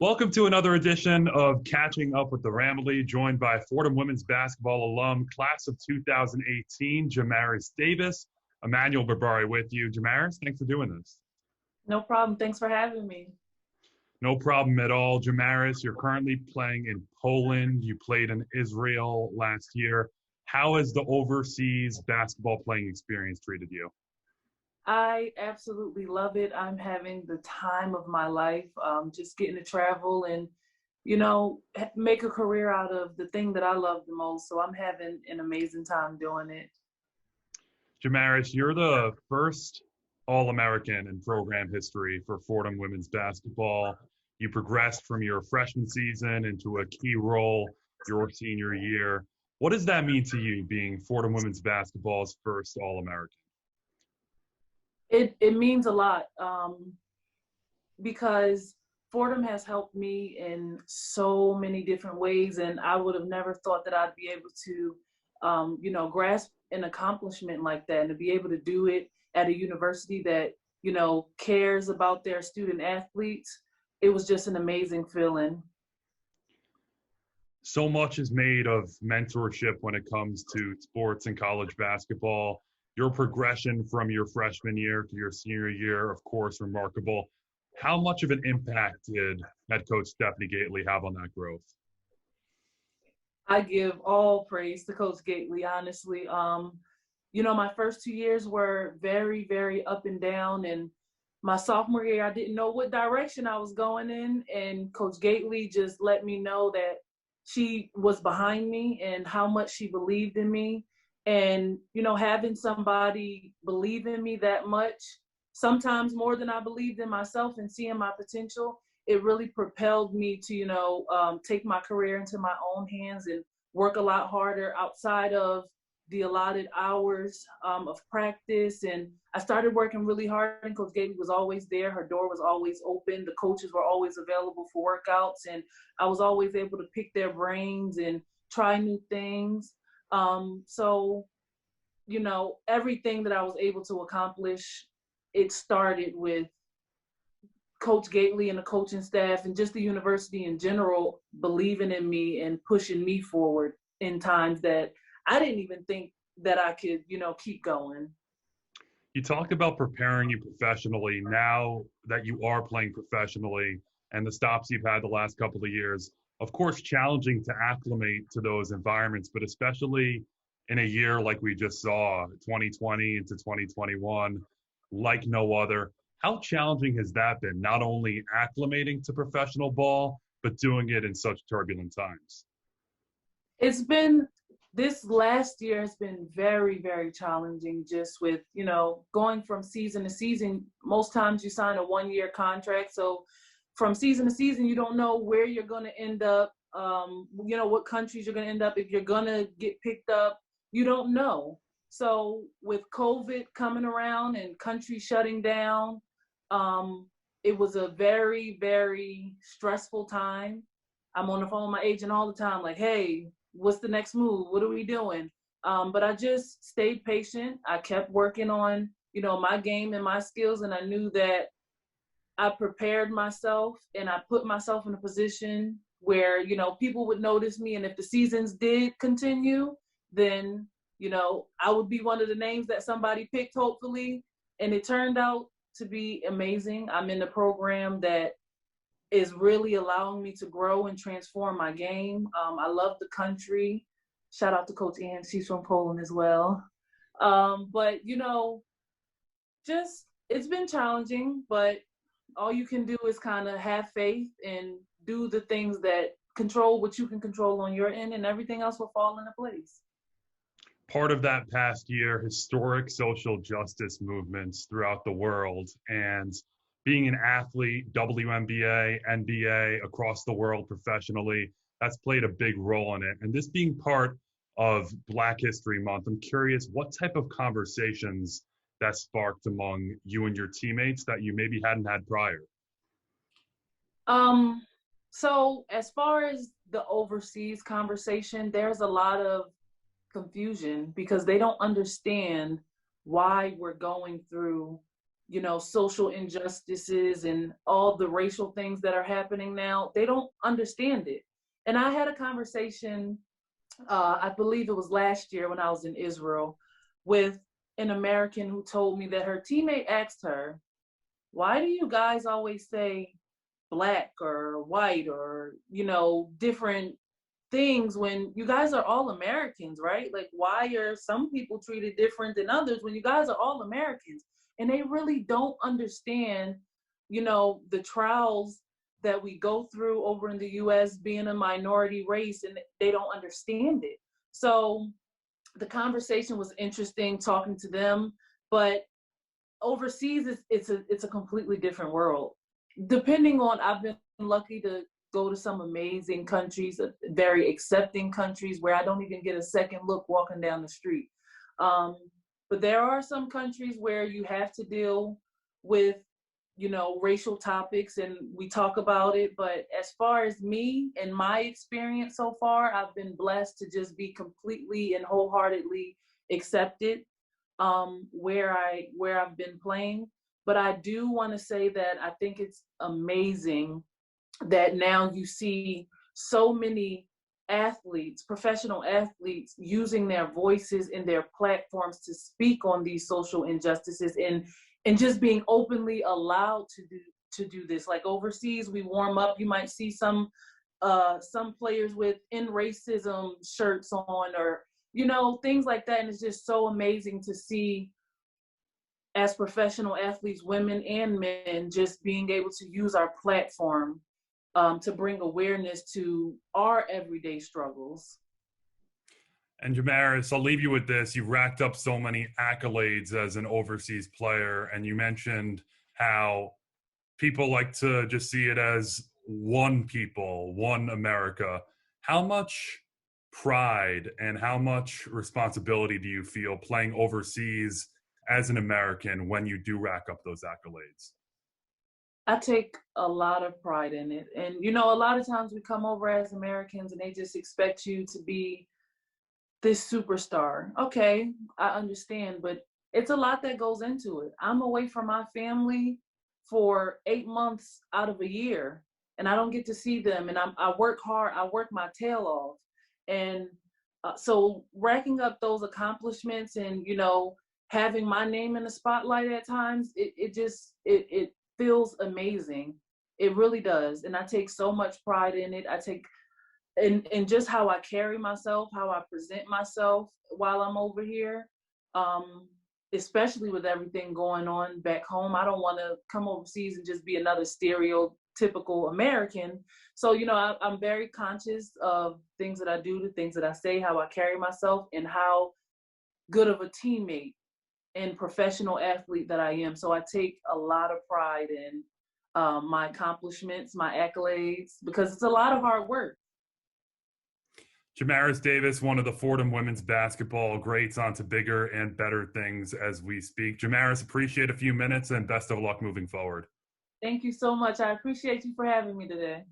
Welcome to another edition of Catching Up with the Rambley, joined by Fordham women's basketball alum, class of 2018, Jamaris Davis. Emmanuel Barbari with you. Jamaris, thanks for doing this. No problem. Thanks for having me. No problem at all. Jamaris, you're currently playing in Poland. You played in Israel last year. How has the overseas basketball playing experience treated you? I absolutely love it. I'm having the time of my life, just getting to travel and, make a career out of the thing that I love the most. So I'm having an amazing time doing it. Jamaris, you're the first All-American in program history for Fordham women's basketball. You progressed from your freshman season into a key role your senior year. What does that mean to you, being Fordham women's basketball's first All-American? It means a lot because Fordham has helped me in so many different ways, and I would have never thought that I'd be able to, grasp an accomplishment like that and to be able to do it at a university that, cares about their student athletes. It was just an amazing feeling. So much is made of mentorship when it comes to sports and college basketball. Your progression from your freshman year to your senior year, of course, remarkable. How much of an impact did Head Coach Stephanie Gaitley have on that growth? I give all praise to Coach Gaitley, honestly. My first 2 years were very, very up and down. And my sophomore year, I didn't know what direction I was going in. And Coach Gaitley just let me know that she was behind me and how much she believed in me. And, having somebody believe in me that much, sometimes more than I believed in myself and seeing my potential, it really propelled me to, take my career into my own hands and work a lot harder outside of the allotted hours of practice. And I started working really hard, and Coach Gabelli was always there. Her door was always open. The coaches were always available for workouts, and I was always able to pick their brains and try new things. So, everything that I was able to accomplish, it started with Coach Gaitley and the coaching staff and just the university in general believing in me and pushing me forward in times that I didn't even think that I could, keep going. You talked about preparing you professionally. Now that you are playing professionally and the stops you've had the last couple of years, of course, challenging to acclimate to those environments, but especially in a year like we just saw, 2020 into 2021, like no other. How challenging has that been, not only acclimating to professional ball, but doing it in such turbulent times? This last year has been very, very challenging, just with, going from season to season. Most times you sign a 1-year contract. So from season to season, you don't know where you're going to end up, what countries you're going to end up. If you're going to get picked up, you don't know. So with COVID coming around and countries shutting down, it was a very, very stressful time. I'm on the phone with my agent all the time, like, hey, what's the next move? What are we doing? But I just stayed patient. I kept working on, my game and my skills. And I knew that I prepared myself and I put myself in a position where, people would notice me. And if the seasons did continue, then, I would be one of the names that somebody picked, hopefully. And it turned out to be amazing. I'm in a program that is really allowing me to grow and transform my game. I love the country. Shout out to Coach Ann. She's from Poland as well. But, just it's been challenging, but all you can do is kind of have faith and do the things that control what you can control on your end, and everything else will fall into place. Part of that past year, historic social justice movements throughout the world, and being an athlete, WNBA, NBA, across the world professionally, that's played a big role in it. And this being part of Black History Month, I'm curious what type of conversations that sparked among you and your teammates that you maybe hadn't had prior. So as far as the overseas conversation, there's a lot of confusion because they don't understand why we're going through social injustices and all the racial things that are happening now. They don't understand it. And I had a conversation, I believe it was last year when I was in Israel, with an American who told me that her teammate asked her, why do you guys always say black or white or, different things when you guys are all Americans, right? Like, why are some people treated different than others when you guys are all Americans? And they really don't understand, the trials that we go through over in the US being a minority race, and they don't understand it. So the conversation was interesting talking to them, but overseas it's a completely different world. Depending on, I've been lucky to go to some amazing countries, very accepting countries where I don't even get a second look walking down the street. But there are some countries where you have to deal with, racial topics, and we talk about it. But as far as me and my experience so far, I've been blessed to just be completely and wholeheartedly accepted where I've been playing. But I do want to say that I think it's amazing that now you see so many athletes, professional athletes, using their voices and their platforms to speak on these social injustices, and just being openly allowed to do this. Like overseas, we warm up. You might see some players with "End Racism" shirts on, or things like that. And it's just so amazing to see, as professional athletes, women and men, just being able to use our platform to bring awareness to our everyday struggles. And Jamaris, I'll leave you with this. You've racked up so many accolades as an overseas player, and you mentioned how people like to just see it as one people, one America. How much pride and how much responsibility do you feel playing overseas as an American when you do rack up those accolades? I take a lot of pride in it. And, a lot of times we come over as Americans and they just expect you to be this superstar. Okay, I understand, but it's a lot that goes into it. I'm away from my family for 8 months out of a year, and I don't get to see them. And I work hard, I work my tail off. And so racking up those accomplishments and, having my name in the spotlight at times, it feels amazing. It really does. And I take so much pride in it. I take in just how I carry myself, how I present myself while I'm over here, especially with everything going on back home. I don't want to come overseas and just be another stereotypical American. So, I'm very conscious of things that I do, the things that I say, how I carry myself, and how good of a teammate and professional athlete that I am. So I take a lot of pride in my accomplishments, my accolades, because it's a lot of hard work. Jamaris Davis, one of the Fordham women's basketball greats, on to bigger and better things as we speak. Jamaris, appreciate a few minutes and best of luck moving forward. Thank you so much. I appreciate you for having me today.